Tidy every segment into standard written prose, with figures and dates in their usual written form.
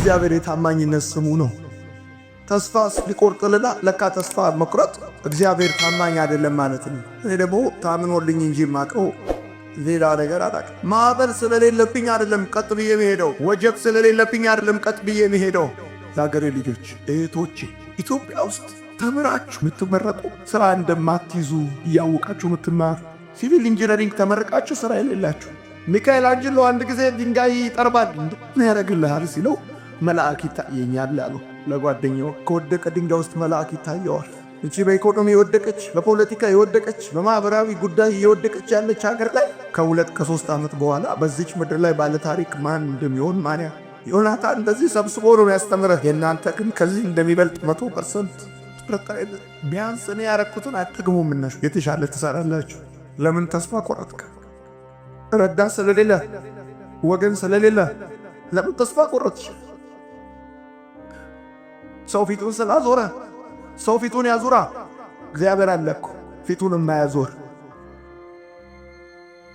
የእግዚአብሔር የታማኝነት ስሙ ነው። ተስፋ ሊቆርጥልና ለካ ተስፋ መቁረጥ እግዚአብሔር ታማኝ አይደለም ማለት ነው። እኔ ደግሞ ታምኖልኝ እንጂ ማቀው ሌላ ነገር አላውቅም። ማዕበል ስለሌለብኝ አይደለም ቀጥ ብዬ መሄደው፣ ወጀብ ስለሌለብኝ አይደለም ቀጥ ብዬ መሄደው። የሀገሬ ልጆች እህቶቼ፣ ኢትዮጵያ ውስጥ ተምራችሁ የምትመረቁ ስራ እንደማትይዙ እያወቃችሁ የምትማሩ ሲቪል ኢንጂነሪንግ ተመረቃችሁ ስራ የሌላችሁ፣ ሚካኤል አንጅሎ አንድ ጊዜ ድንጋይ ይጠርባል ምን ያደርግልሃል ሲለው መልአክ ይታየኛል አለው ለጓደኛው። ከወደቀ ድንጋይ ውስጥ መልአክ ይታየዋል። እቺ በኢኮኖሚ የወደቀች፣ በፖለቲካ የወደቀች፣ በማህበራዊ ጉዳይ የወደቀች ያለች ሀገር ላይ ከ2-3 ዓመት በኋላ በዚች ምድር ላይ ባለ ታሪክ ማን እንደሚሆን ማን ዮናታን እንደዚህ ሰብስቦ ነው ያስተምረህ። የእናንተ ግን ከዚህ እንደሚበልጥ 100% ቢያንስ እኔ ያረኩትን አትግሙም። እነሱ የተሻለ ትሰራላችሁ። ለምን ተስፋ ቆረጥክ? ረዳት ስለሌለ፣ ወገን ስለሌለ ለምን ተስፋ ቆረጥሽ? ሰው ፊቱን ስላዞረ ሰው ፊቱን ያዙራ። እግዚአብሔር አለ እኮ ፊቱን የማያዞር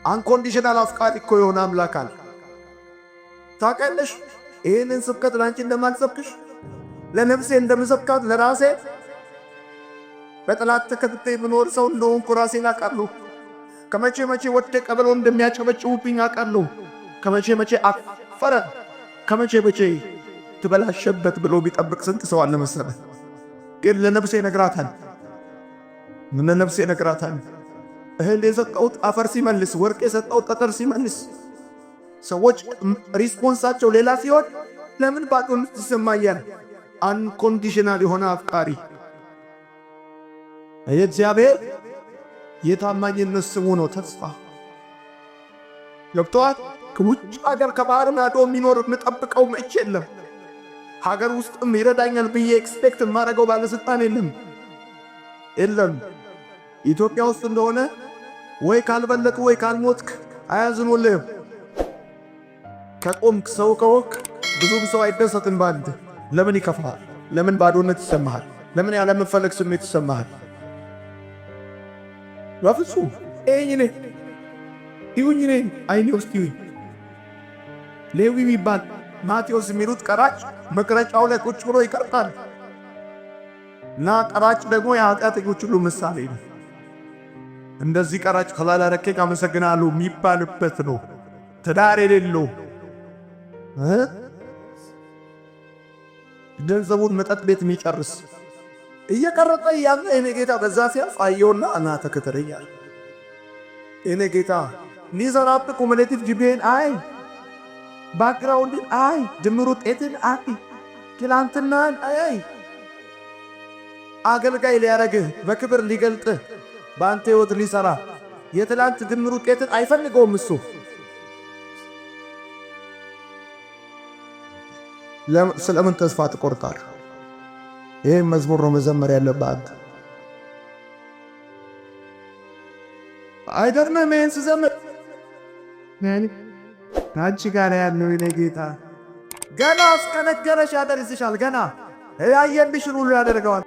አንኮንዲሽናል አፍቃሪ እኮ የሆነ አምላክ አለ። ታውቂያለሽ? ይህንን ስብከት ላንቺ እንደማልሰብክሽ ለነፍሴ እንደምሰብካት ለራሴ በጠላት ተከትዬ ብኖር ሰው እንደሆንኩ ራሴን አውቃለሁ። ከመቼ መቼ ወደቀ ብለው እንደሚያጨበጭቡብኝ አውቃለሁ። ከመቼ መቼ አፈረ፣ ከመቼ መቼ ትበላሸበት ብሎ ቢጠብቅ ስንት ሰው አለ መሰለህ። ግን ለነፍሴ ነግራታል። ለነፍሴ ነግራታል። እህል የሰጠሁት አፈር ሲመልስ፣ ወርቅ የሰጠሁት ጠጠር ሲመልስ፣ ሰዎች ሪስፖንሳቸው ሌላ ሲሆን ለምን ባዶነት ይሰማኛል? አንኮንዲሽናል የሆነ አፍቃሪ የእግዚአብሔር የታማኝነት ስሙ ነው ተስፋ። ገብቶሃል? ከውጭ ሀገር ከባህር ማዶ የሚኖር የምጠብቀው መቼ የለም። ሀገር ውስጥም ይረዳኛል ብዬ ኤክስፔክት የማደርገው ባለስልጣን የለም። ኢትዮጵያ ውስጥ እንደሆነ ወይ ካልበለጥ ወይ ካልሞትክ አያዝኑልህም። ከቆምክ ሰው ከወክ ብዙም ሰው አይደሰትም ባንተ። ለምን ይከፋሃል? ለምን ባዶነት ይሰማሃል? ለምን ያለመፈለግ ስሜት ይሰማሃል? በፍጹም ይሁኝ አይኔ ውስጥ ይሁኝ። ሌዊ የሚባል ማቴዎስ የሚሉት ቀራጭ መቅረጫው ላይ ቁጭ ብሎ ይቀርጣል እና ቀራጭ ደግሞ የኃጢአተኞች ሁሉ ምሳሌ ነው። እንደዚህ ቀራጭ ካላላረከኝ አመሰግናለሁ የሚባልበት ነው። ትዳር የሌለው ገንዘቡን መጠጥ ቤት የሚጨርስ እየቀረጠ ያለ እኔ ጌታ በዛ ሲያልፍ አየውና እና ተከተለኛል። እኔ ጌታ ሊዘራብ ኩሙሌቲቭ ጂፒኤን አይ፣ ባክግራውንድን አይ፣ ድምር ውጤትን አይ፣ ትላንትናን አይ፣ አገልጋይ ሊያረግህ በክብር ሊገልጥህ በአንተ ሕይወት ሊሰራ የትላንት ድምር ውጤትን አይፈልገውም እሱ። ስለምን ተስፋ ትቆርጣለህ? ይህም መዝሙር ነው መዘመር ያለብህ አንተ። አይደለም ይህን ስዘምር ከአንቺ ጋር ያለው የኔ ጌታ ገና እስከነገረሽ ያደርስሻል። ገና ያየልሽን ሁሉ ያደርገዋል።